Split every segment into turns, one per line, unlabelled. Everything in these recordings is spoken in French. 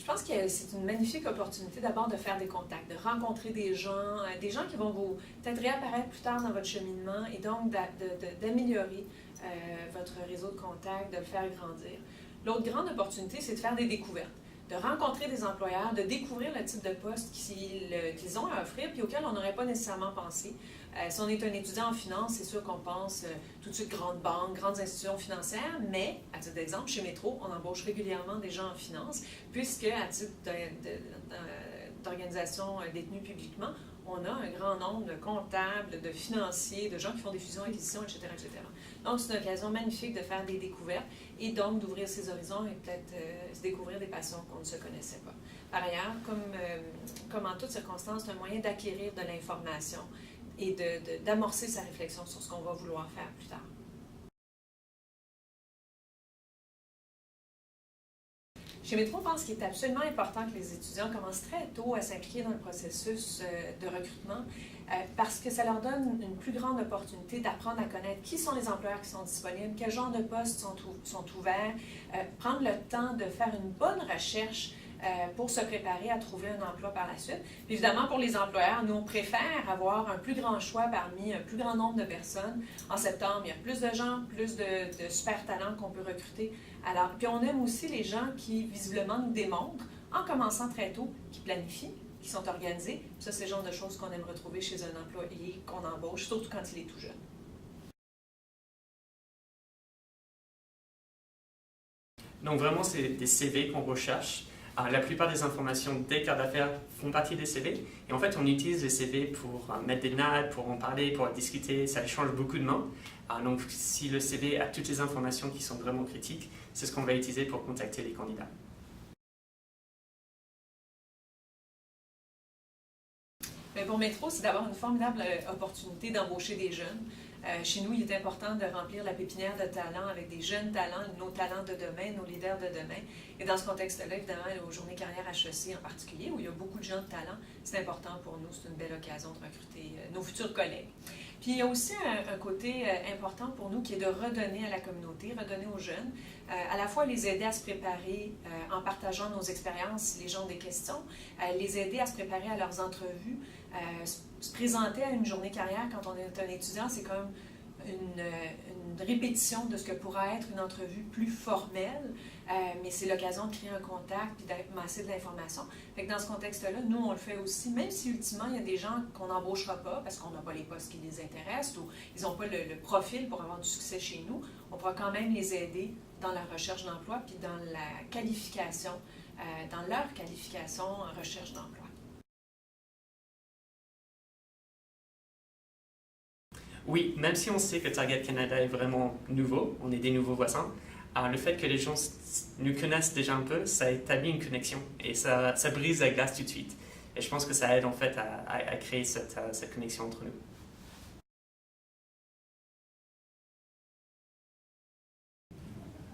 Je pense que c'est une magnifique opportunité d'abord de faire des contacts, de rencontrer des gens qui vont vous peut-être réapparaître plus tard dans votre cheminement et donc d'améliorer votre réseau de contacts, de le faire grandir. L'autre grande opportunité, c'est de faire des découvertes, de rencontrer des employeurs, de découvrir le type de poste qu'ils ont à offrir puis auquel on n'aurait pas nécessairement pensé. Si on est un étudiant en finance, c'est sûr qu'on pense tout de suite grandes banques, grandes institutions financières, mais, à titre d'exemple, chez Métro, on embauche régulièrement des gens en finance, puisque, à titre d'organisation détenue publiquement, on a un grand nombre de comptables, de financiers, de gens qui font des fusions, acquisitions, etc., etc. Donc, c'est une occasion magnifique de faire des découvertes et donc d'ouvrir ses horizons et peut-être se découvrir des passions qu'on ne se connaissait pas. Par ailleurs, comme en toutes circonstances, c'est un moyen d'acquérir de l'information et d'amorcer sa réflexion sur ce qu'on va vouloir faire plus tard. Chez Métro, on pense qu'il est absolument important que les étudiants commencent très tôt à s'impliquer dans le processus de recrutement parce que ça leur donne une plus grande opportunité d'apprendre à connaître qui sont les employeurs qui sont disponibles, quel genre de postes sont ouverts, prendre le temps de faire une bonne recherche pour se préparer à trouver un emploi par la suite. Puis évidemment, pour les employeurs, nous, on préfère avoir un plus grand choix parmi un plus grand nombre de personnes. En septembre, il y a plus de gens, plus de super talents qu'on peut recruter. Alors, puis on aime aussi les gens qui, visiblement, nous démontrent, en commençant très tôt, qui planifient, qui sont organisés. Puis ça, c'est le genre de choses qu'on aime retrouver chez un employé qu'on embauche, surtout quand il est tout jeune.
Donc vraiment, c'est des CV qu'on recherche. La plupart des informations des cartes d'affaires font partie des CV. Et en fait, on utilise les CV pour mettre des notes, pour en parler, pour discuter. Ça change beaucoup de mains. Donc, si le CV a toutes les informations qui sont vraiment critiques, c'est ce qu'on va utiliser pour contacter les candidats.
Mais pour Métro, c'est d'avoir une formidable opportunité d'embaucher des jeunes. Chez nous, il est important de remplir la pépinière de talents avec des jeunes talents, nos talents de demain, nos leaders de demain. Et dans ce contexte-là, évidemment, aux journées carrière HEC en particulier, où il y a beaucoup de gens de talent, c'est important pour nous, c'est une belle occasion de recruter nos futurs collègues. Puis il y a aussi un côté important pour nous qui est de redonner à la communauté, redonner aux jeunes, à la fois les aider à se préparer en partageant nos expériences si les gens ont des questions, les aider à se préparer à leurs entrevues, se présenter à une journée carrière quand on est un étudiant, c'est comme une répétition de ce que pourra être une entrevue plus formelle, mais c'est l'occasion de créer un contact et d'amasser de l'information. Fait que dans ce contexte-là, nous, on le fait aussi, même si ultimement, il y a des gens qu'on n'embauchera pas parce qu'on n'a pas les postes qui les intéressent ou ils n'ont pas le profil pour avoir du succès chez nous, on pourra quand même les aider dans la recherche d'emploi puis dans la qualification, dans leur qualification en recherche d'emploi.
Oui, même si on sait que Target Canada est vraiment nouveau, on est des nouveaux voisins, le fait que les gens nous connaissent déjà un peu, ça établit une connexion et ça brise la glace tout de suite. Et je pense que ça aide en fait à créer cette connexion entre nous.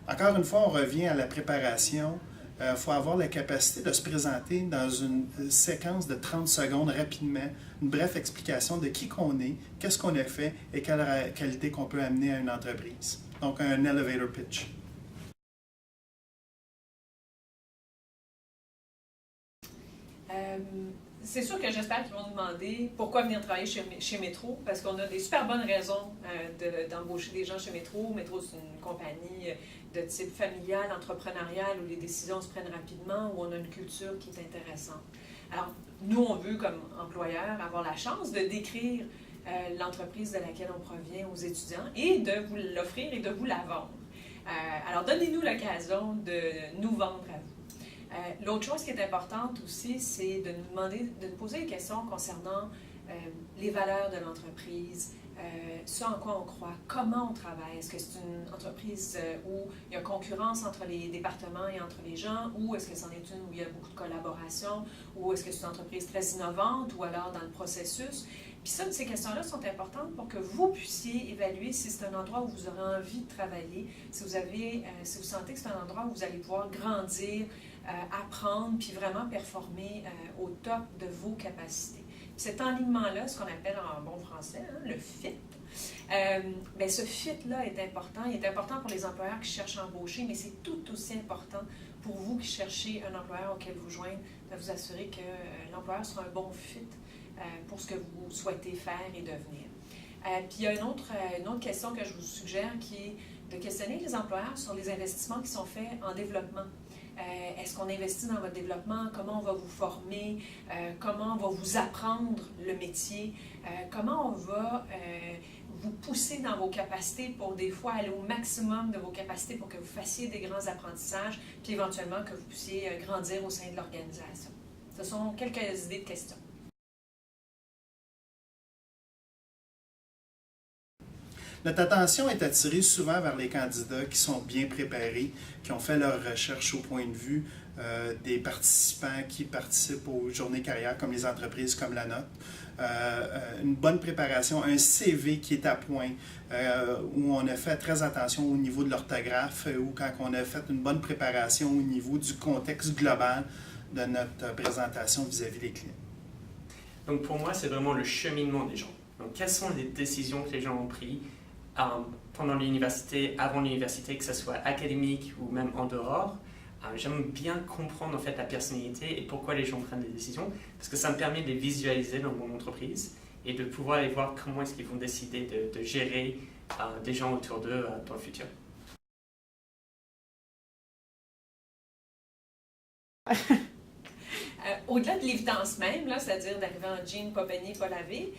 Encore une fois, on revient à la préparation. Il faut avoir la capacité de se présenter dans une séquence de 30 secondes rapidement, une brève explication de qui qu'on est, qu'est-ce qu'on a fait et quelle qualité qu'on peut amener à une entreprise. Donc, un elevator pitch.
C'est sûr que j'espère qu'ils vont nous demander pourquoi venir travailler chez Métro, parce qu'on a des super bonnes raisons d'embaucher des gens chez Métro. Métro, c'est une compagnie de type familial, entrepreneurial, où les décisions se prennent rapidement, où on a une culture qui est intéressante. Alors, nous, on veut, comme employeur, avoir la chance de décrire l'entreprise de laquelle on provient aux étudiants et de vous l'offrir et de vous la vendre. Alors, donnez-nous l'occasion de nous vendre à vous. L'autre chose qui est importante aussi, c'est de nous demander, de nous poser des questions concernant les valeurs de l'entreprise, ce en quoi on croit, comment on travaille. Est-ce que c'est une entreprise où il y a concurrence entre les départements et entre les gens, ou est-ce que c'en est une où il y a beaucoup de collaboration, ou est-ce que c'est une entreprise très innovante, ou alors dans le processus. Puis ça, ces questions-là sont importantes pour que vous puissiez évaluer si c'est un endroit où vous aurez envie de travailler, si vous sentez que c'est un endroit où vous allez pouvoir grandir, apprendre, puis vraiment performer au top de vos capacités. Puis cet alignement-là, ce qu'on appelle en bon français, le fit, Ce fit-là est important. Il est important pour les employeurs qui cherchent à embaucher, mais c'est tout aussi important pour vous qui cherchez un employeur auquel vous joindre, de vous assurer que l'employeur sera un bon fit pour ce que vous souhaitez faire et devenir. Puis il y a une autre question que je vous suggère qui est de questionner les employeurs sur les investissements qui sont faits en développement. Est-ce qu'on investit dans votre développement? Comment on va vous former? Comment on va vous apprendre le métier? Comment on va vous pousser dans vos capacités pour des fois aller au maximum de vos capacités pour que vous fassiez des grands apprentissages, puis éventuellement que vous puissiez grandir au sein de l'organisation? Ce sont quelques idées de questions.
Notre attention est attirée souvent vers les candidats qui sont bien préparés, qui ont fait leur recherche au point de vue des participants qui participent aux journées carrières, comme les entreprises comme la nôtre. Une bonne préparation, un CV qui est à point, où on a fait très attention au niveau de l'orthographe, ou quand on a fait une bonne préparation au niveau du contexte global de notre présentation vis-à-vis des clients.
Donc pour moi, c'est vraiment le cheminement des gens. Donc quelles sont les décisions que les gens ont prises pendant l'université, avant l'université, que ce soit académique ou même en dehors. J'aime bien comprendre en fait la personnalité et pourquoi les gens prennent des décisions, parce que ça me permet de les visualiser dans mon entreprise et de pouvoir aller voir comment est-ce qu'ils vont décider de gérer des gens autour d'eux dans le futur.
Au-delà de l'évidence même, c'est-à-dire d'arriver en jean, pas baigné, pas lavé,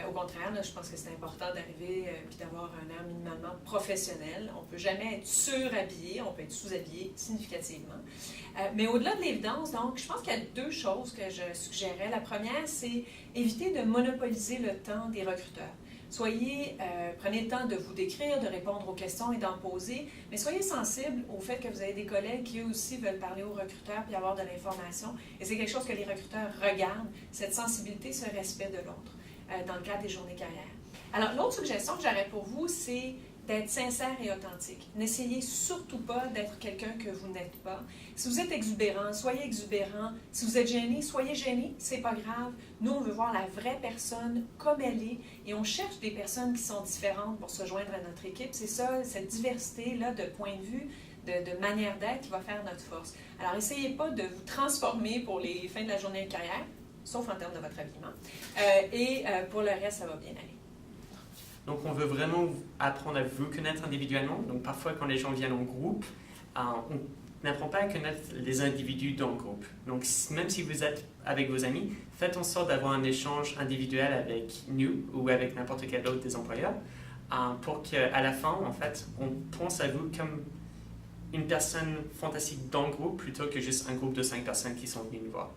au contraire, je pense que c'est important d'arriver et d'avoir un air minimalement professionnel. On ne peut jamais être surhabillé, on peut être sous-habillé significativement. Mais au-delà de l'évidence, donc, je pense qu'il y a deux choses que je suggérerais. La première, c'est éviter de monopoliser le temps des recruteurs. Prenez le temps de vous décrire, de répondre aux questions et d'en poser, mais soyez sensible au fait que vous avez des collègues qui eux aussi veulent parler aux recruteurs puis avoir de l'information. Et c'est quelque chose que les recruteurs regardent, cette sensibilité, ce respect de l'autre, dans le cadre des journées carrières. Alors, l'autre suggestion que j'aurais pour vous, c'est d'être sincère et authentique. N'essayez surtout pas d'être quelqu'un que vous n'êtes pas. Si vous êtes exubérant, soyez exubérant. Si vous êtes gêné, soyez gêné. C'est pas grave. Nous, on veut voir la vraie personne comme elle est et on cherche des personnes qui sont différentes pour se joindre à notre équipe. C'est ça, cette diversité-là de points de vue, de manière d'être qui va faire notre force. Alors, essayez pas de vous transformer pour les fins de la journée de carrière, sauf en termes de votre habillement. Pour le reste, ça va bien aller.
Donc, on veut vraiment apprendre à vous connaître individuellement. Donc, parfois, quand les gens viennent en groupe, on n'apprend pas à connaître les individus dans le groupe. Donc, même si vous êtes avec vos amis, faites en sorte d'avoir un échange individuel avec nous ou avec n'importe quel autre des employeurs pour qu'à la fin, en fait, on pense à vous comme une personne fantastique dans le groupe plutôt que juste un groupe de 5 personnes qui sont venues nous voir.